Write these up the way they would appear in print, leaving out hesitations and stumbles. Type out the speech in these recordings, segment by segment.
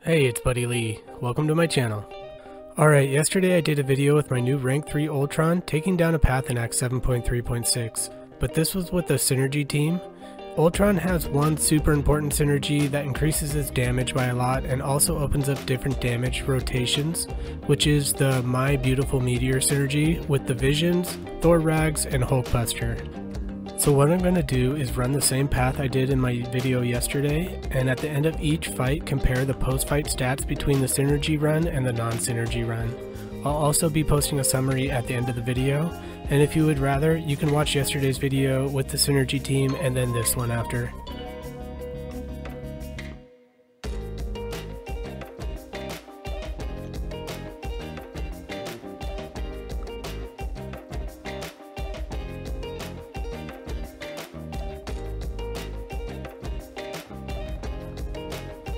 Hey, it's Buddy Lee. Welcome to my channel. Alright, yesterday I did a video with my new rank 3 Ultron taking down a path in Act 7.3.6, but this was with the Synergy team. Ultron has one super important synergy that increases his damage by a lot and also opens up different damage rotations, which is the My Beautiful Meteor synergy with the Visions, Thor Rags, and Hulkbuster. So what I'm going to do is run the same path I did in my video yesterday, and at the end of each fight compare the post-fight stats between the Synergy run and the non-Synergy run. I'll also be posting a summary at the end of the video, and if you would rather, you can watch yesterday's video with the Synergy team and then this one after.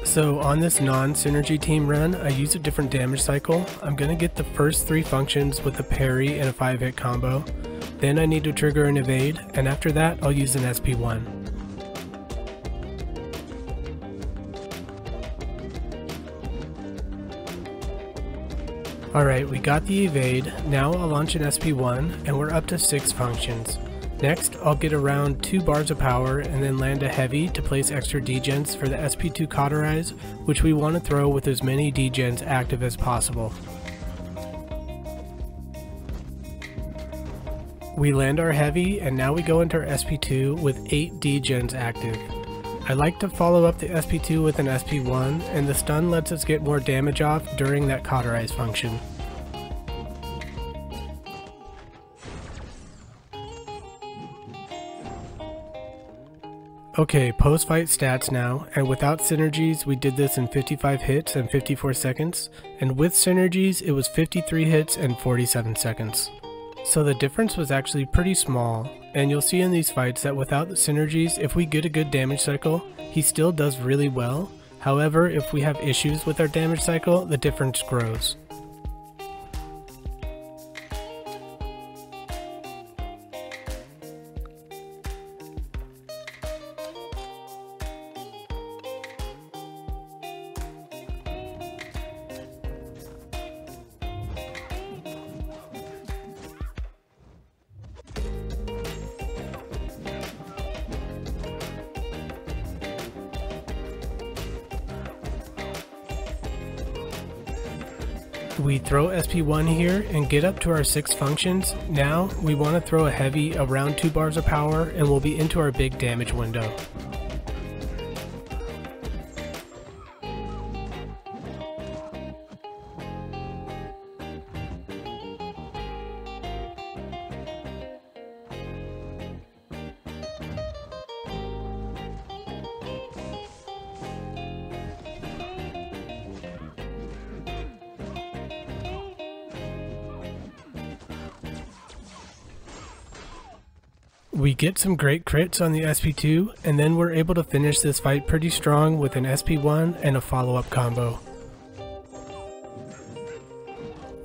So on this non-Synergy team run, I use a different damage cycle. I'm going to get the first 3 functions with a parry and a 5-hit combo. Then I need to trigger an evade, and after that I'll use an SP1. Alright, we got the evade. Now I'll launch an SP1 and we're up to 6 functions. Next, I'll get around 2 bars of power and then land a heavy to place extra degens for the SP2 Cauterize, which we want to throw with as many degens active as possible. We land our heavy and now we go into our SP2 with 8 degens active. I like to follow up the SP2 with an SP1, and the stun lets us get more damage off during that Cauterize function. Okay, post-fight stats now, and without Synergies we did this in 55 hits and 54 seconds, and with Synergies it was 53 hits and 47 seconds. So the difference was actually pretty small, and you'll see in these fights that without the Synergies, if we get a good damage cycle, he still does really well. However, if we have issues with our damage cycle, the difference grows. We throw SP1 here and get up to our 6 functions. Now we want to throw a heavy around 2 bars of power and we'll be into our big damage window. We get some great crits on the SP2, and then we're able to finish this fight pretty strong with an SP1 and a follow-up combo.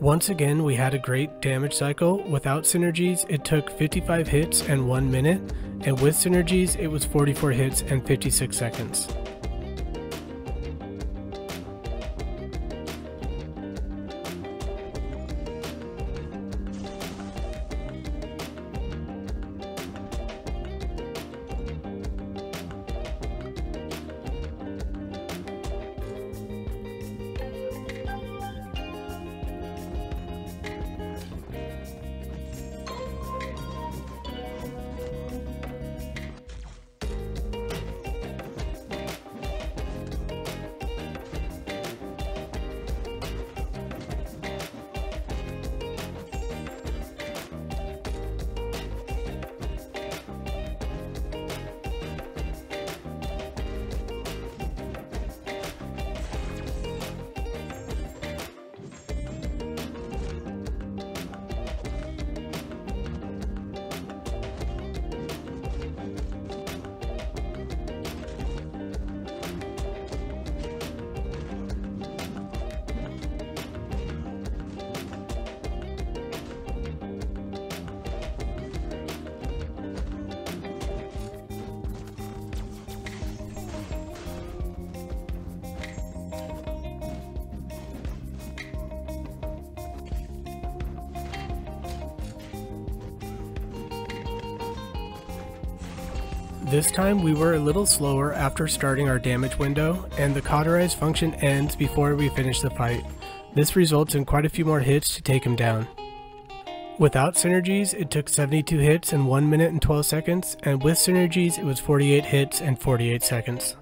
Once again, we had a great damage cycle. Without Synergies, it took 55 hits and 1 minute, and with Synergies, it was 44 hits and 56 seconds. This time we were a little slower after starting our damage window, and the cauterize function ends before we finish the fight. This results in quite a few more hits to take him down. Without synergies, it took 72 hits in 1 minute and 12 seconds, and with synergies it was 48 hits and 48 seconds.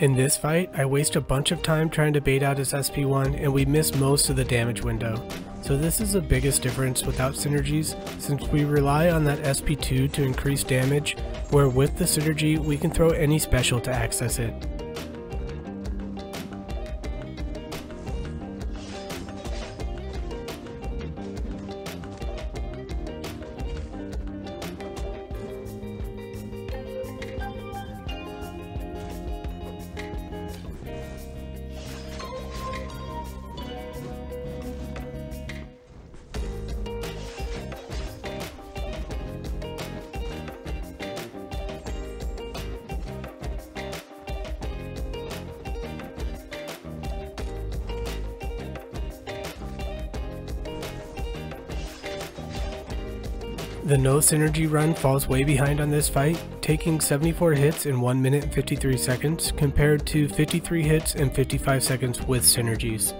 In this fight, I waste a bunch of time trying to bait out his SP1 and we miss most of the damage window. So this is the biggest difference without synergies, since we rely on that SP2 to increase damage, where with the synergy we can throw any special to access it. The no synergy run falls way behind on this fight, taking 74 hits in 1 minute and 53 seconds compared to 53 hits in 55 seconds with synergies.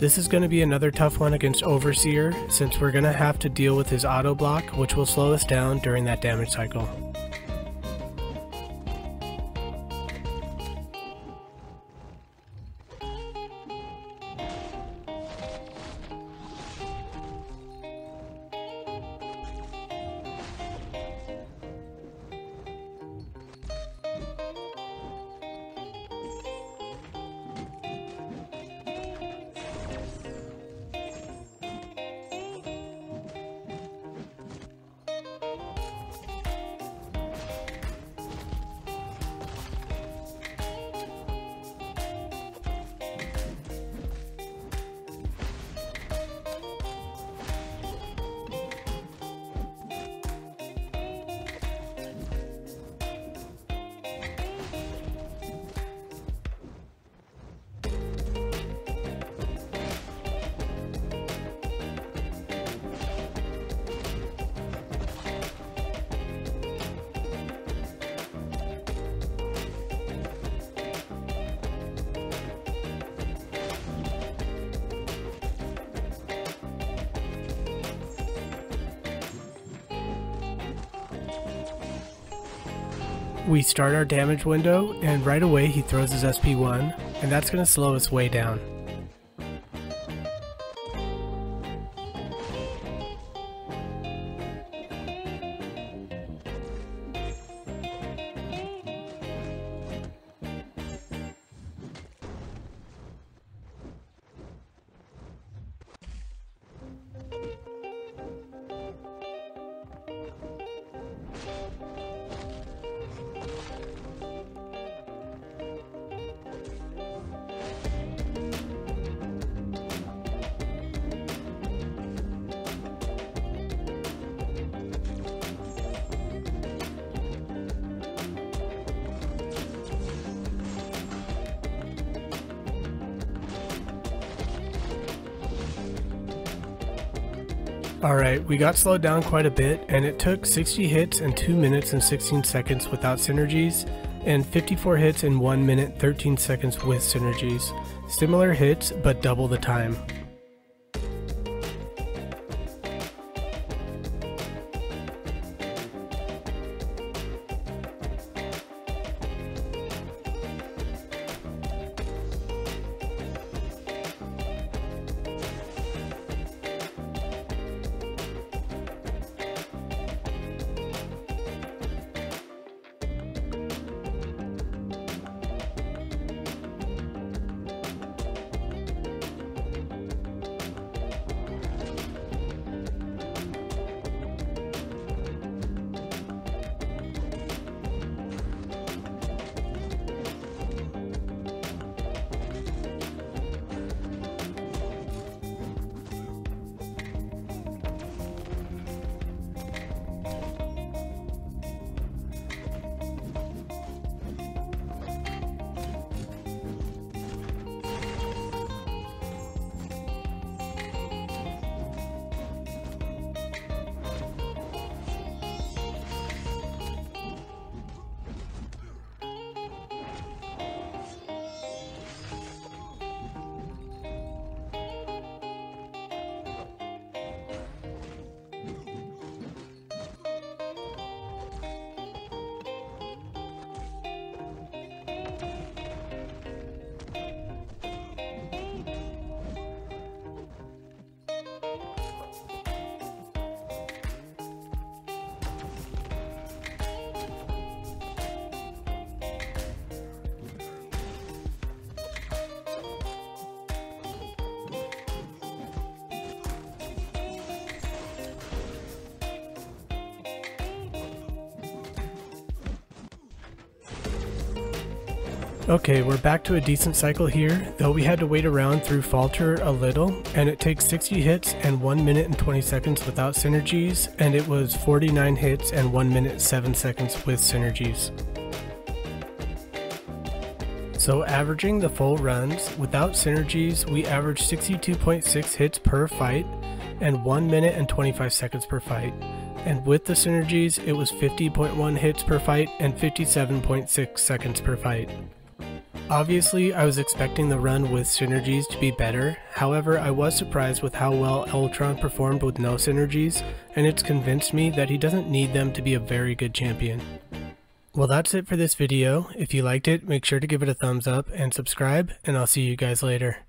This is going to be another tough one against Overseer, since we're going to have to deal with his auto block, which will slow us down during that damage cycle. We start our damage window, and right away he throws his SP1, and that's going to slow us way down. Alright, we got slowed down quite a bit, and it took 60 hits in 2 minutes and 16 seconds without synergies, and 54 hits in 1 minute 13 seconds with synergies. Similar hits, but double the time. Okay, we're back to a decent cycle here, though we had to wait around through Falter a little, and it takes 60 hits and 1 minute and 20 seconds without synergies, and it was 49 hits and 1 minute 7 seconds with synergies. So averaging the full runs, without synergies, we averaged 62.6 hits per fight, and 1 minute and 25 seconds per fight. And with the synergies, it was 50.1 hits per fight and 57.6 seconds per fight. Obviously, I was expecting the run with synergies to be better, however I was surprised with how well Ultron performed with no synergies, and it's convinced me that he doesn't need them to be a very good champion. Well, that's it for this video. If you liked it, make sure to give it a thumbs up and subscribe, and I'll see you guys later.